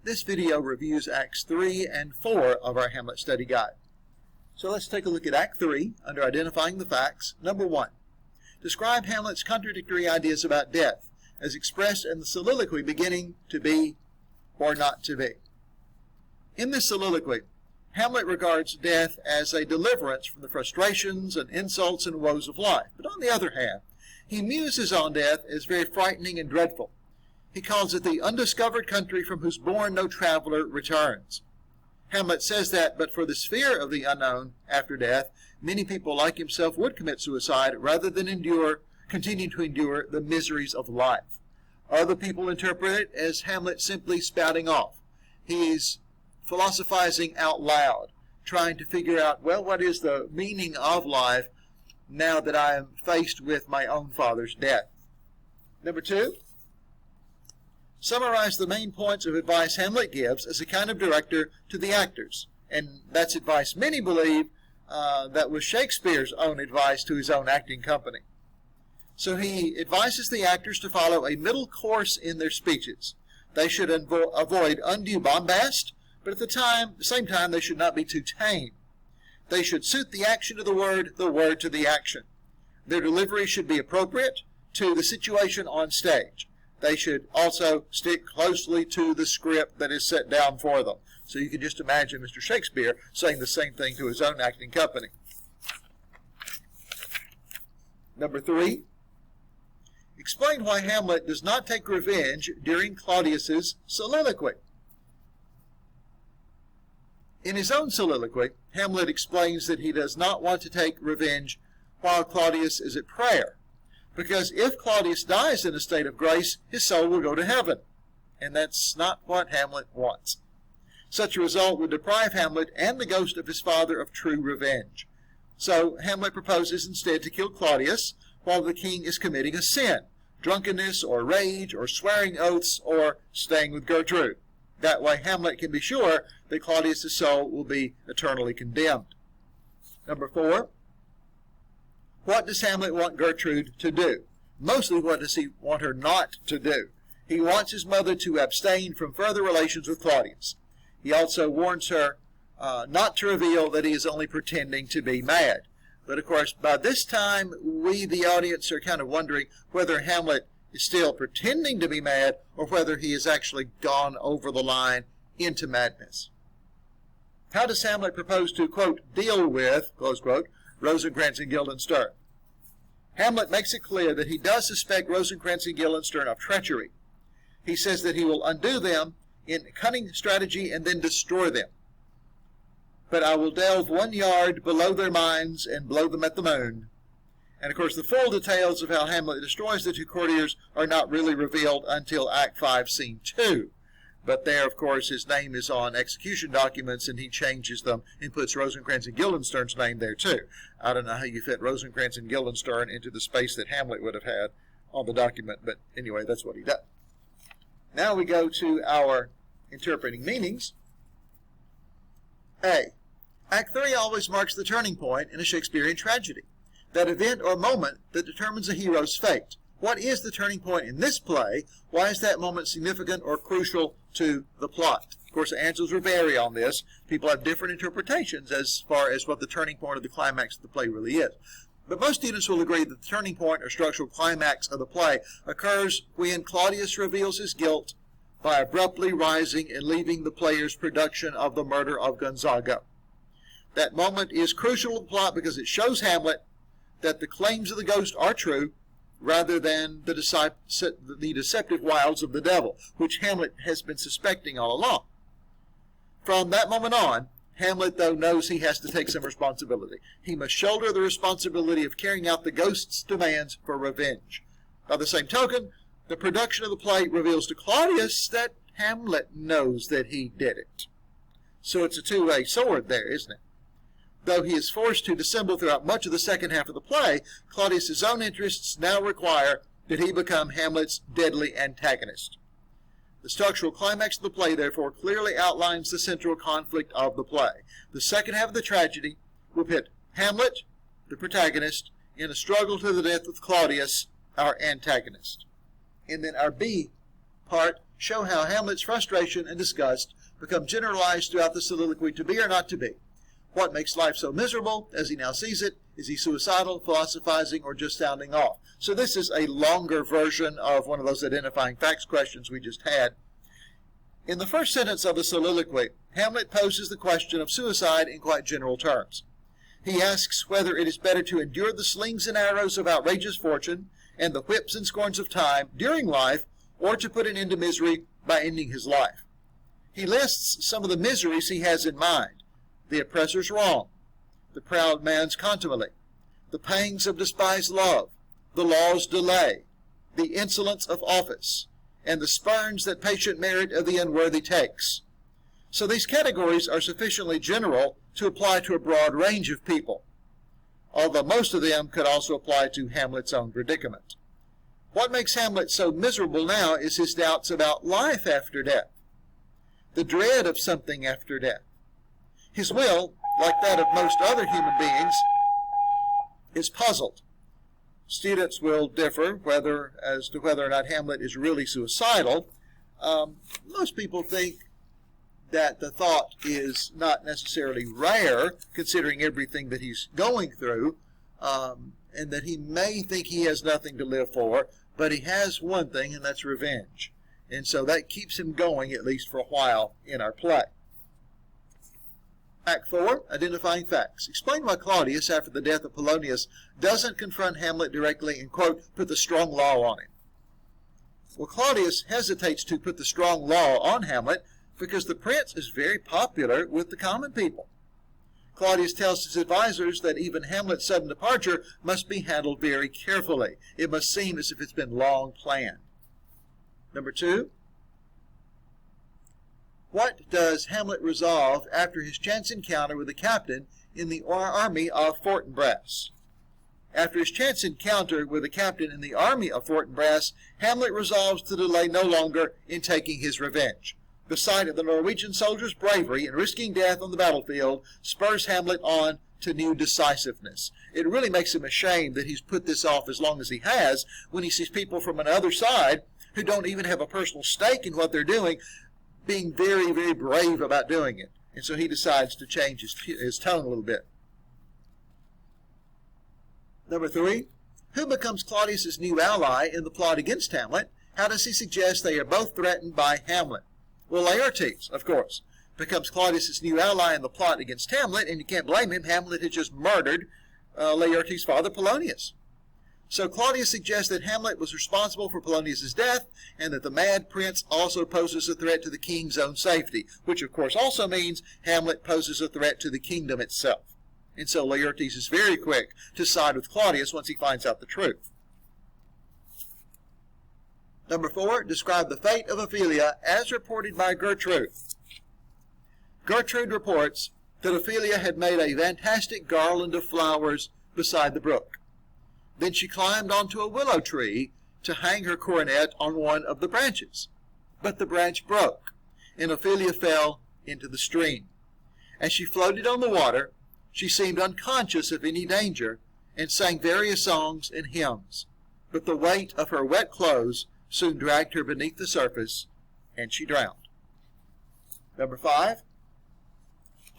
This video reviews Acts 3 and 4 of our Hamlet study guide. So let's take a look at Act 3 under Identifying the Facts. Number 1. Describe Hamlet's contradictory ideas about death as expressed in the soliloquy beginning to be or not to be. In this soliloquy, Hamlet regards death as a deliverance from the frustrations and insults and woes of life. But on the other hand, he muses on death as very frightening and dreadful. He calls it the undiscovered country from whose bourne no traveler returns. Hamlet says that, but for the sphere of the unknown after death, many people like himself would commit suicide rather than continue to endure the miseries of life. Other people interpret it as Hamlet simply spouting off. He's philosophizing out loud, trying to figure out, well, what is the meaning of life now that I am faced with my own father's death? Number 2. Summarize the main points of advice Hamlet gives as a kind of director to the actors. And that's advice many believe that was Shakespeare's own advice to his own acting company. So he advises the actors to follow a middle course in their speeches. They should avoid undue bombast, but at the same time they should not be too tame. They should suit the action to the word to the action. Their delivery should be appropriate to the situation on stage. They should also stick closely to the script that is set down for them. So you can just imagine Mr. Shakespeare saying the same thing to his own acting company. Number 3. Explain why Hamlet does not take revenge during Claudius's soliloquy. In his own soliloquy, Hamlet explains that he does not want to take revenge while Claudius is at prayer, because if Claudius dies in a state of grace, his soul will go to heaven, and that's not what Hamlet wants. Such a result would deprive Hamlet and the ghost of his father of true revenge. So Hamlet proposes instead to kill Claudius while the king is committing a sin, drunkenness or rage or swearing oaths or staying with Gertrude. That way Hamlet can be sure that Claudius' soul will be eternally condemned. Number 4. What does Hamlet want Gertrude to do? Mostly, what does he want her not to do? He wants his mother to abstain from further relations with Claudius. He also warns her not to reveal that he is only pretending to be mad. But of course, by this time, we, the audience, are kind of wondering whether Hamlet is still pretending to be mad or whether he has actually gone over the line into madness. How does Hamlet propose to, quote, deal with, close quote, Rosencrantz and Guildenstern? Hamlet makes it clear that he does suspect Rosencrantz and Guildenstern of treachery. He says that he will undo them in cunning strategy and then destroy them. But I will delve 1 yard below their minds and blow them at the moon. And of course the full details of how Hamlet destroys the two courtiers are not really revealed until Act 5, Scene 2. But there, of course, his name is on execution documents, and he changes them and puts Rosencrantz and Guildenstern's name there, too. I don't know how you fit Rosencrantz and Guildenstern into the space that Hamlet would have had on the document, but anyway, that's what he does. Now we go to our interpreting meanings. A. Act 3 always marks the turning point in a Shakespearean tragedy, that event or moment that determines a hero's fate. What is the turning point in this play? Why is that moment significant or crucial to the plot? Of course, the answers will vary on this. People have different interpretations as far as what the turning point of the climax of the play really is. But most students will agree that the turning point or structural climax of the play occurs when Claudius reveals his guilt by abruptly rising and leaving the player's production of the murder of Gonzago. That moment is crucial to the plot because it shows Hamlet that the claims of the ghost are true, rather than the deceptive wiles of the devil, which Hamlet has been suspecting all along. From that moment on, Hamlet, though, knows he has to take some responsibility. He must shoulder the responsibility of carrying out the ghost's demands for revenge. By the same token, the production of the play reveals to Claudius that Hamlet knows that he did it. So it's a two-way sword there, isn't it? Though he is forced to dissemble throughout much of the second half of the play, Claudius's own interests now require that he become Hamlet's deadly antagonist. The structural climax of the play, therefore, clearly outlines the central conflict of the play. The second half of the tragedy will pit Hamlet, the protagonist, in a struggle to the death with Claudius, our antagonist. And then our B part show how Hamlet's frustration and disgust become generalized throughout the soliloquy to be or not to be. What makes life so miserable, as he now sees it? Is he suicidal, philosophizing, or just sounding off? So this is a longer version of one of those identifying facts questions we just had. In the first sentence of the soliloquy, Hamlet poses the question of suicide in quite general terms. He asks whether it is better to endure the slings and arrows of outrageous fortune and the whips and scorns of time during life, or to put an end to misery by ending his life. He lists some of the miseries he has in mind: the oppressor's wrong, the proud man's contumely, the pangs of despised love, the law's delay, the insolence of office, and the spurns that patient merit of the unworthy takes. So these categories are sufficiently general to apply to a broad range of people, although most of them could also apply to Hamlet's own predicament. What makes Hamlet so miserable now is his doubts about life after death, the dread of something after death. His will, like that of most other human beings, is puzzled. Students will differ as to whether or not Hamlet is really suicidal. Most people think that the thought is not necessarily rare, considering everything that he's going through, and that he may think he has nothing to live for, but he has one thing, and that's revenge. And so that keeps him going, at least for a while, in our play. Act 4, Identifying Facts. Explain why Claudius, after the death of Polonius, doesn't confront Hamlet directly and, quote, put the strong law on him. Well, Claudius hesitates to put the strong law on Hamlet because the prince is very popular with the common people. Claudius tells his advisors that even Hamlet's sudden departure must be handled very carefully. It must seem as if it's been long planned. Number 2, what does Hamlet resolve after his chance encounter with the captain in the army of Fortinbras? After his chance encounter with the captain in the army of Fortinbras, Hamlet resolves to delay no longer in taking his revenge. The sight of the Norwegian soldier's bravery in risking death on the battlefield spurs Hamlet on to new decisiveness. It really makes him ashamed that he's put this off as long as he has, when he sees people from another side who don't even have a personal stake in what they're doing, being very, very brave about doing it. And so he decides to change his tone a little bit. Number 3, who becomes Claudius's new ally in the plot against Hamlet? How does he suggest they are both threatened by Hamlet? Well, Laertes, of course, becomes Claudius's new ally in the plot against Hamlet, and you can't blame him. Hamlet had just murdered Laertes' father, Polonius. So Claudius suggests that Hamlet was responsible for Polonius' death, and that the mad prince also poses a threat to the king's own safety, which of course also means Hamlet poses a threat to the kingdom itself. And so Laertes is very quick to side with Claudius once he finds out the truth. Number 4, describe the fate of Ophelia as reported by Gertrude. Gertrude reports that Ophelia had made a fantastic garland of flowers beside the brook. Then she climbed onto a willow tree to hang her coronet on one of the branches. But the branch broke, and Ophelia fell into the stream. As she floated on the water, she seemed unconscious of any danger, and sang various songs and hymns. But the weight of her wet clothes soon dragged her beneath the surface, and she drowned. Number 5,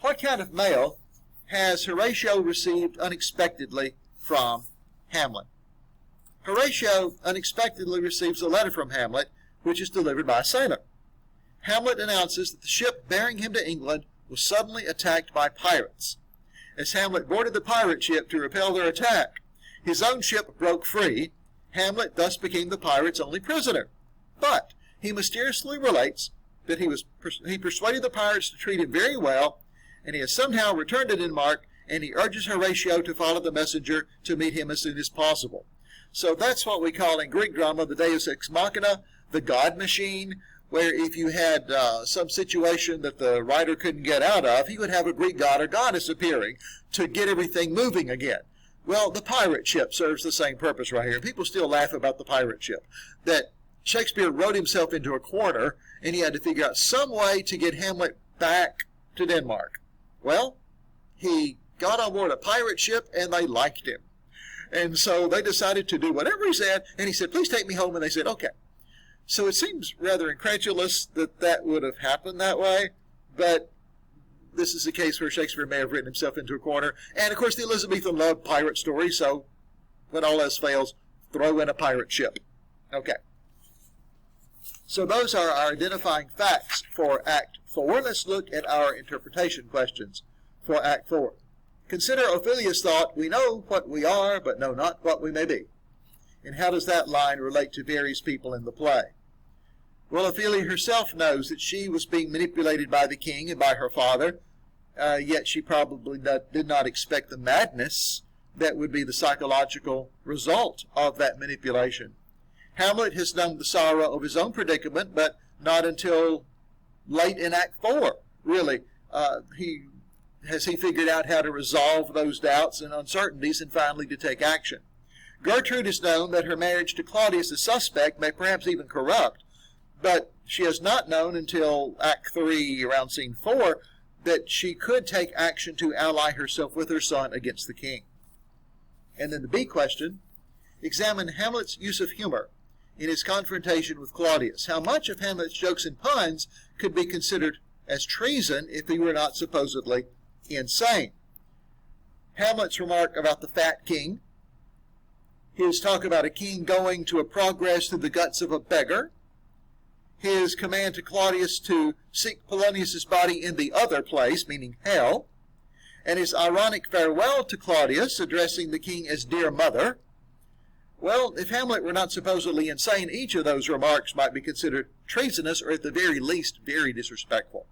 what kind of mail has Horatio received unexpectedly from Hamlet? Horatio unexpectedly receives a letter from Hamlet, which is delivered by a sailor. Hamlet announces that the ship bearing him to England was suddenly attacked by pirates. As Hamlet boarded the pirate ship to repel their attack, his own ship broke free. Hamlet thus became the pirates' only prisoner. But he mysteriously relates that he persuaded the pirates to treat him very well, and he has somehow returned to Denmark, and he urges Horatio to follow the messenger to meet him as soon as possible. So that's what we call in Greek drama the deus ex machina, the God machine, where if you had some situation that the writer couldn't get out of, he would have a Greek god or goddess appearing to get everything moving again. Well, the pirate ship serves the same purpose right here. People still laugh about the pirate ship, that Shakespeare wrote himself into a corner, and he had to figure out some way to get Hamlet back to Denmark. Well, he got on board a pirate ship, and they liked him. And so they decided to do whatever he said, and he said, please take me home, and they said, okay. So it seems rather incredulous that that would have happened that way, but this is a case where Shakespeare may have written himself into a corner. And, of course, the Elizabethan loved pirate stories, so when all else fails, throw in a pirate ship. Okay. So those are our identifying facts for Act 4. Let's look at our interpretation questions for Act 4. Consider Ophelia's thought, we know what we are, but know not what we may be. And how does that line relate to various people in the play? Well, Ophelia herself knows that she was being manipulated by the king and by her father, yet she probably did not expect the madness that would be the psychological result of that manipulation. Hamlet has known the sorrow of his own predicament, but not until late in Act 4, really. He figured out how to resolve those doubts and uncertainties and finally to take action. Gertrude has known that her marriage to Claudius, the suspect, may perhaps even corrupt, but she has not known until Act 3, around Scene 4, that she could take action to ally herself with her son against the king. And then the B question, examine Hamlet's use of humor in his confrontation with Claudius. How much of Hamlet's jokes and puns could be considered as treason if he were not supposedly insane? Hamlet's remark about the fat king, his talk about a king going to a progress through the guts of a beggar, his command to Claudius to seek Polonius's body in the other place, meaning hell, and his ironic farewell to Claudius, addressing the king as dear mother. Well, if Hamlet were not supposedly insane, each of those remarks might be considered treasonous or at the very least very disrespectful.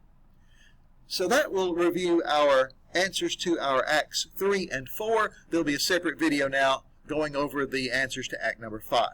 So that will review our answers to our Acts 3 and 4. There'll be a separate video now going over the answers to Act number 5.